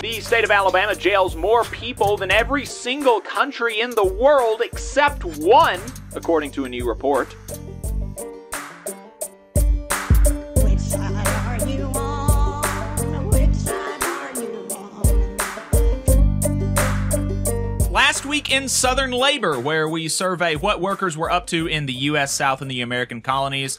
The state of Alabama jails more people than every single country in the world except one, according to a new report. Which side are you on? Which side are you on? Last week in Southern Labor, where we survey what workers were up to in the U.S. South and the American colonies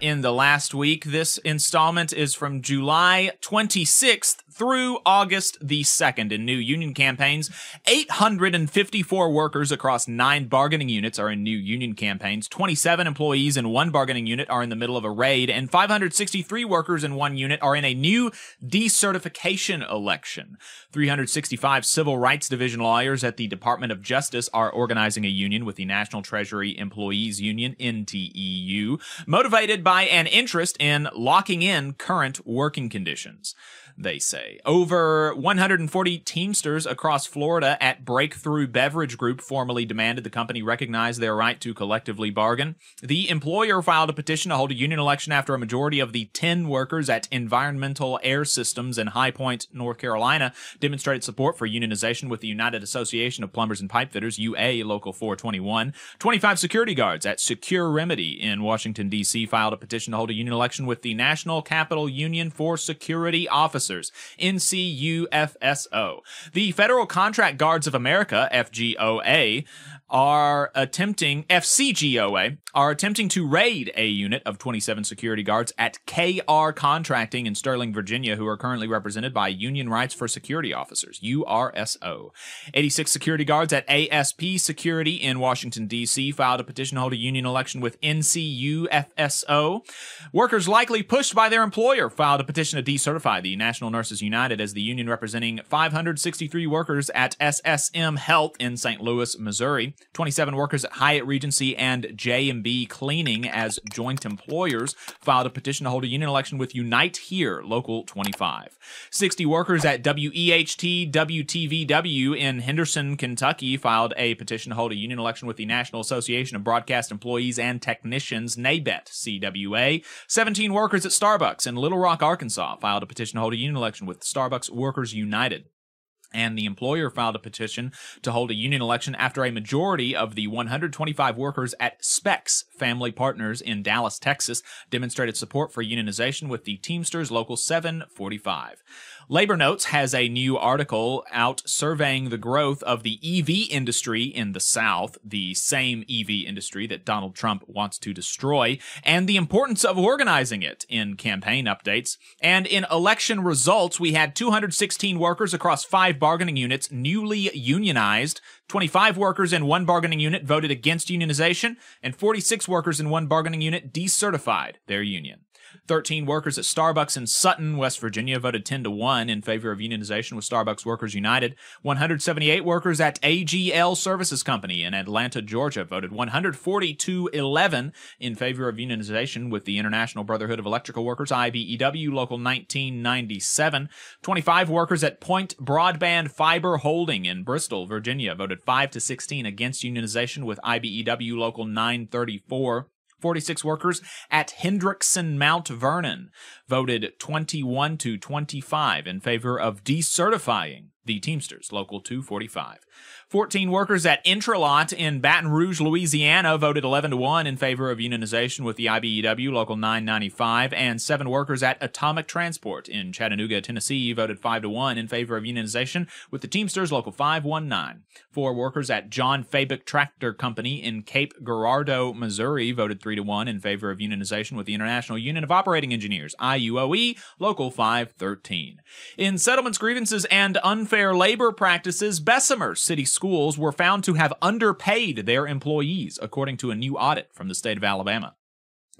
in the last week. This installment is from July 26th through August the 2nd. In new union campaigns, 854 workers across 9 bargaining units are in new union campaigns. 27 employees in one bargaining unit are in the middle of a raid, and 563 workers in one unit are in a new decertification election. 365 Civil Rights Division lawyers at the Department of Justice are organizing a union with the National Treasury Employees Union, NTEU, motivated by an interest in locking in current working conditions. They say over 140 Teamsters across Florida at Breakthrough Beverage Group formally demanded the company recognize their right to collectively bargain. The employer filed a petition to hold a union election after a majority of the 10 workers at Environmental Air Systems in High Point, North Carolina, demonstrated support for unionization with the United Association of Plumbers and Pipefitters, UA Local 421. 25 security guards at Secure Remedy in Washington, D.C. filed a petition to hold a union election with the National Capital Union for Security Officers, NCUFSO. The Federal Contract Guards of America, FCGOA, are attempting to raid a unit of 27 security guards at KR Contracting in Sterling, Virginia, who are currently represented by Union Rights for Security Officers, URSO. 86 security guards at ASP Security in Washington, D.C. filed a petition to hold a union election with NCUFSO. Workers likely pushed by their employer filed a petition to decertify the National Nurses United as the union representing 563 workers at SSM Health in St. Louis, Missouri. 27 workers at Hyatt Regency and J&B Cleaning as joint employers filed a petition to hold a union election with Unite Here, Local 25. 60 workers at WEHT WTVW in Henderson, Kentucky filed a petition to hold a union election with the National Association of Broadcast Employees and Technicians, NABET, CWA. 17 workers at Starbucks in Little Rock, Arkansas filed a petition to hold a union election with Starbucks Workers United. And the employer filed a petition to hold a union election after a majority of the 125 workers at Specs Family Partners in Dallas, Texas, demonstrated support for unionization with the Teamsters Local 745. Labor Notes has a new article out surveying the growth of the EV industry in the South, the same EV industry that Donald Trump wants to destroy, and the importance of organizing it in campaign updates. And in election results, we had 216 workers across 5 bargaining units newly unionized. 25 workers in one bargaining unit voted against unionization, and 46 workers in one bargaining unit decertified their union. 13 workers at Starbucks in Sutton, West Virginia voted 10-1 in favor of unionization with Starbucks Workers United. 178 workers at AGL Services Company in Atlanta, Georgia voted 140-11 in favor of unionization with the International Brotherhood of Electrical Workers, IBEW, Local 1997. 25 workers at Point Broadband Fiber Holding in Bristol, Virginia voted 5-16 against unionization with IBEW, Local 934. 46 workers at Hendrickson Mount Vernon voted 21-25 in favor of decertifying the Teamsters, Local 245. 14 workers at Intralot in Baton Rouge, Louisiana voted 11-1 in favor of unionization with the IBEW, Local 995, and 7 workers at Atomic Transport in Chattanooga, Tennessee voted 5-1 in favor of unionization with the Teamsters, Local 519. 4 workers at John Fabic Tractor Company in Cape Girardeau, Missouri voted 3-1 in favor of unionization with the International Union of Operating Engineers, IUOE, Local 513. In settlements, grievances, and unfair labor practices, Bessemer City Schools were found to have underpaid their employees, according to a new audit from the state of Alabama.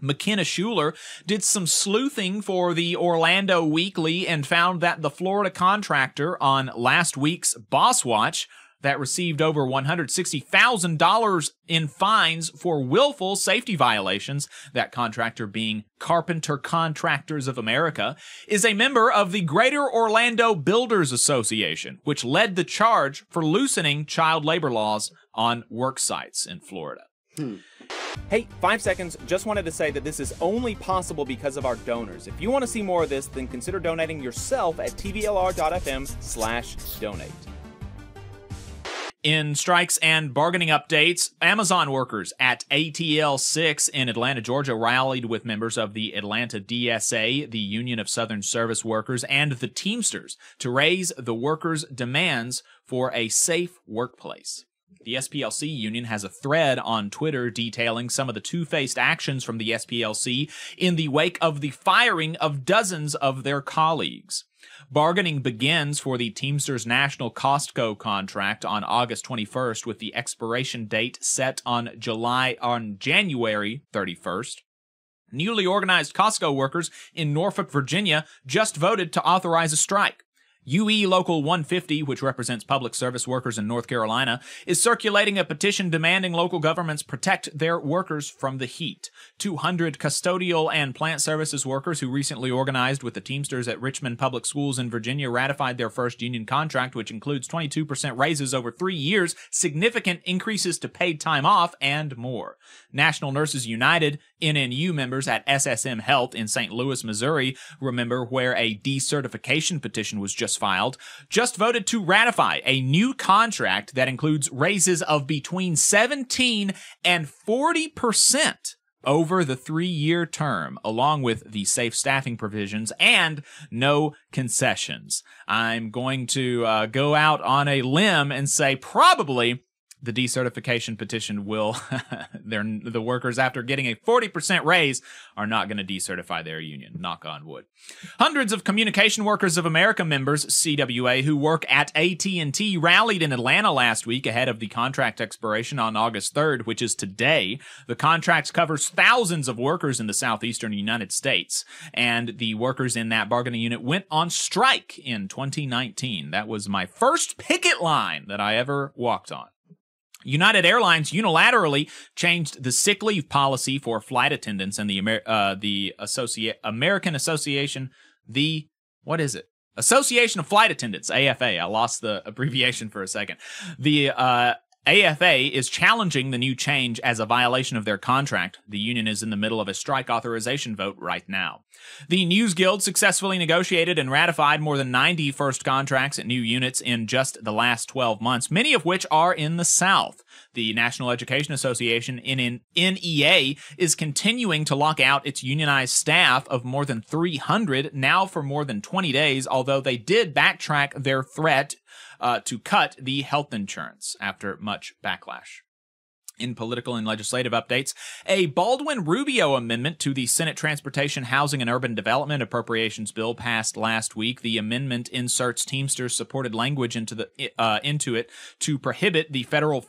McKenna Schuler did some sleuthing for the Orlando Weekly and found that the Florida contractor on last week's Boss Watch that received over $160,000 in fines for willful safety violations, that contractor being Carpenter Contractors of America, is a member of the Greater Orlando Builders Association, which led the charge for loosening child labor laws on work sites in Florida. Hey, 5 seconds, just wanted to say that this is only possible because of our donors. If you want to see more of this, then consider donating yourself at tvlr.fm/donate. In strikes and bargaining updates, Amazon workers at ATL 6 in Atlanta, Georgia rallied with members of the Atlanta DSA, the Union of Southern Service Workers, and the Teamsters to raise the workers' demands for a safe workplace. The SPLC union has a thread on Twitter detailing some of the two-faced actions from the SPLC in the wake of the firing of dozens of their colleagues. Bargaining begins for the Teamsters National Costco contract on August 21st, with the expiration date set on January 31st. Newly organized Costco workers in Norfolk, Virginia, just voted to authorize a strike. UE Local 150, which represents public service workers in North Carolina, is circulating a petition demanding local governments protect their workers from the heat. 200 custodial and plant services workers who recently organized with the Teamsters at Richmond Public Schools in Virginia ratified their first union contract, which includes 22% raises over 3 years, significant increases to paid time off, and more. National Nurses United, NNU members at SSM Health in St. Louis, Missouri, remember where a decertification petition was just filed, just voted to ratify a new contract that includes raises of between 17 and 40% over the 3-year term, along with the safe staffing provisions and no concessions. I'm going to go out on a limb and say probably the decertification petition will, the workers, after getting a 40% raise, are not going to decertify their union. Knock on wood. Hundreds of Communication Workers of America members, CWA, who work at AT&T rallied in Atlanta last week ahead of the contract expiration on August 3rd, which is today. The contract covers thousands of workers in the southeastern United States, and the workers in that bargaining unit went on strike in 2019. That was my first picket line that I ever walked on. United Airlines unilaterally changed the sick leave policy for flight attendants, and American Association, Association of Flight Attendants, AFA. I lost the abbreviation for a second. The AFA is challenging the new change as a violation of their contract. The union is in the middle of a strike authorization vote right now. The News Guild successfully negotiated and ratified more than 90 first contracts at new units in just the last 12 months, many of which are in the South. The National Education Association, NEA, is continuing to lock out its unionized staff of more than 300, now for more than 20 days, although they did backtrack their threat to cut the health insurance after much backlash. In political and legislative updates, a Baldwin-Rubio amendment to the Senate Transportation, Housing, and Urban Development Appropriations Bill passed last week. The amendment inserts Teamsters-supported language into it to prohibit federal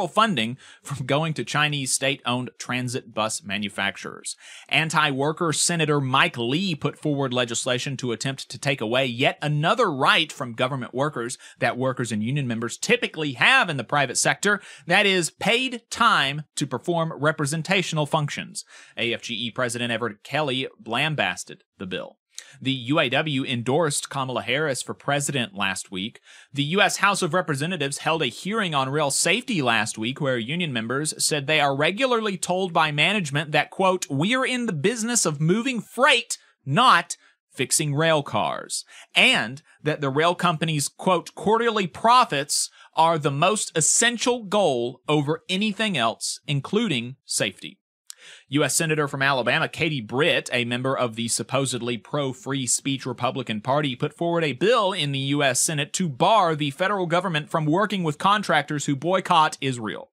funding from going to Chinese state-owned transit bus manufacturers. Anti-worker Senator Mike Lee put forward legislation to attempt to take away yet another right from government workers that workers and union members typically have in the private sector, that is, paid time to perform representational functions. AFGE President Everett Kelly lambasted the bill. The UAW endorsed Kamala Harris for president last week. The U.S. House of Representatives held a hearing on rail safety last week where union members said they are regularly told by management that, quote, "we're in the business of moving freight, not fixing rail cars," and that the rail company's, quote, "quarterly profits are the most essential goal over anything else, including safety." U.S. Senator from Alabama Katie Britt, a member of the supposedly pro-free speech Republican Party, put forward a bill in the U.S. Senate to bar the federal government from working with contractors who boycott Israel.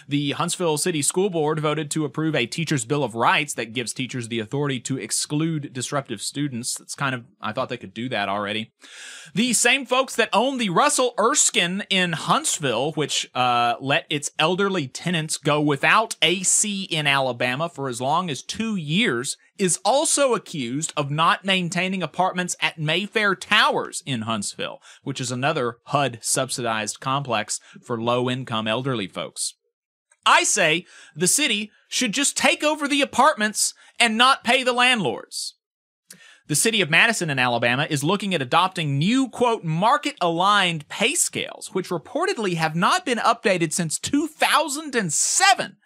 The Huntsville City School Board voted to approve a Teacher's Bill of Rights that gives teachers the authority to exclude disruptive students. That's I thought they could do that already. The same folks that own the Russell Erskine in Huntsville, which let its elderly tenants go without AC in Alabama for as long as 2 years, is also accused of not maintaining apartments at Mayfair Towers in Huntsville, which is another HUD-subsidized complex for low-income elderly folks. I say the city should just take over the apartments and not pay the landlords. The city of Madison in Alabama is looking at adopting new, quote, market-aligned pay scales, which reportedly have not been updated since 2007.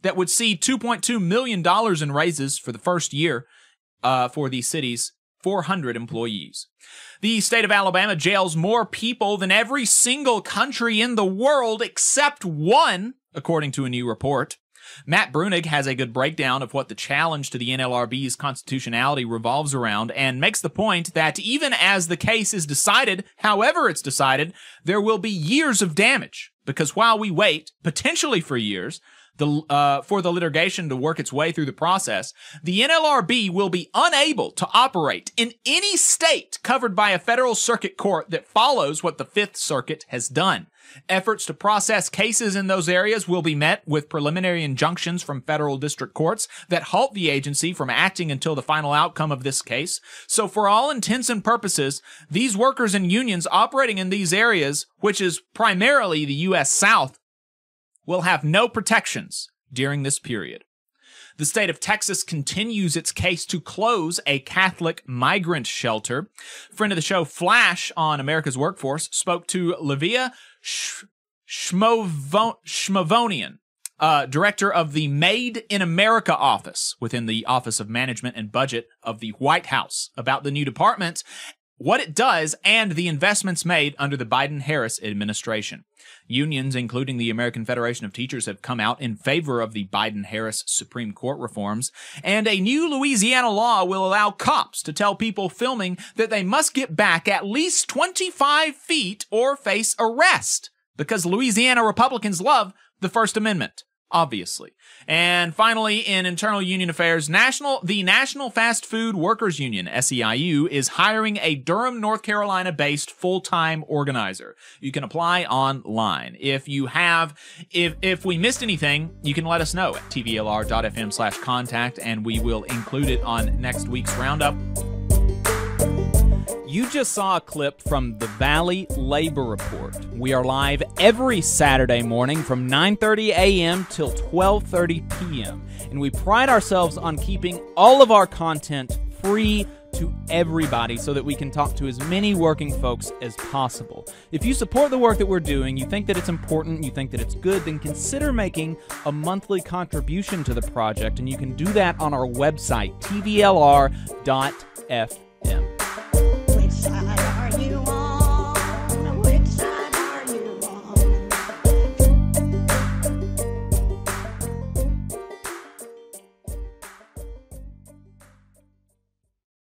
that would see $2.2 million in raises for the first year for the city's 400 employees. The state of Alabama jails more people than every single country in the world except one, according to a new report. Matt Brunig has a good breakdown of what the challenge to the NLRB's constitutionality revolves around and makes the point that even as the case is decided, however it's decided, there will be years of damage, because while we wait, potentially for years, for the litigation to work its way through the process, the NLRB will be unable to operate in any state covered by a federal circuit court that follows what the Fifth Circuit has done. Efforts to process cases in those areas will be met with preliminary injunctions from federal district courts that halt the agency from acting until the final outcome of this case. So for all intents and purposes, these workers and unions operating in these areas, which is primarily the U.S. South, will have no protections during this period. The state of Texas continues its case to close a Catholic migrant shelter. Friend of the show, Flash, on America's Workforce, spoke to Livia Shmovonian, director of the Made in America office within the Office of Management and Budget of the White House, about the new department, what it does, and the investments made under the Biden-Harris administration. Unions, including the American Federation of Teachers, have come out in favor of the Biden-Harris Supreme Court reforms, and a new Louisiana law will allow cops to tell people filming that they must get back at least 25 feet or face arrest, because Louisiana Republicans love the First Amendment, obviously. And finally, in internal union affairs, the National Fast Food Workers Union, SEIU, is hiring a Durham, North Carolina-based full-time organizer. You can apply online. If we missed anything, you can let us know at tvlr.fm/contact, and we will include it on next week's roundup. You just saw a clip from the Valley Labor Report. We are live every Saturday morning from 9:30 a.m. till 12:30 p.m. And we pride ourselves on keeping all of our content free to everybody so that we can talk to as many working folks as possible. If you support the work that we're doing, you think that it's important, you think that it's good, then consider making a monthly contribution to the project, and you can do that on our website, tvlr.fm.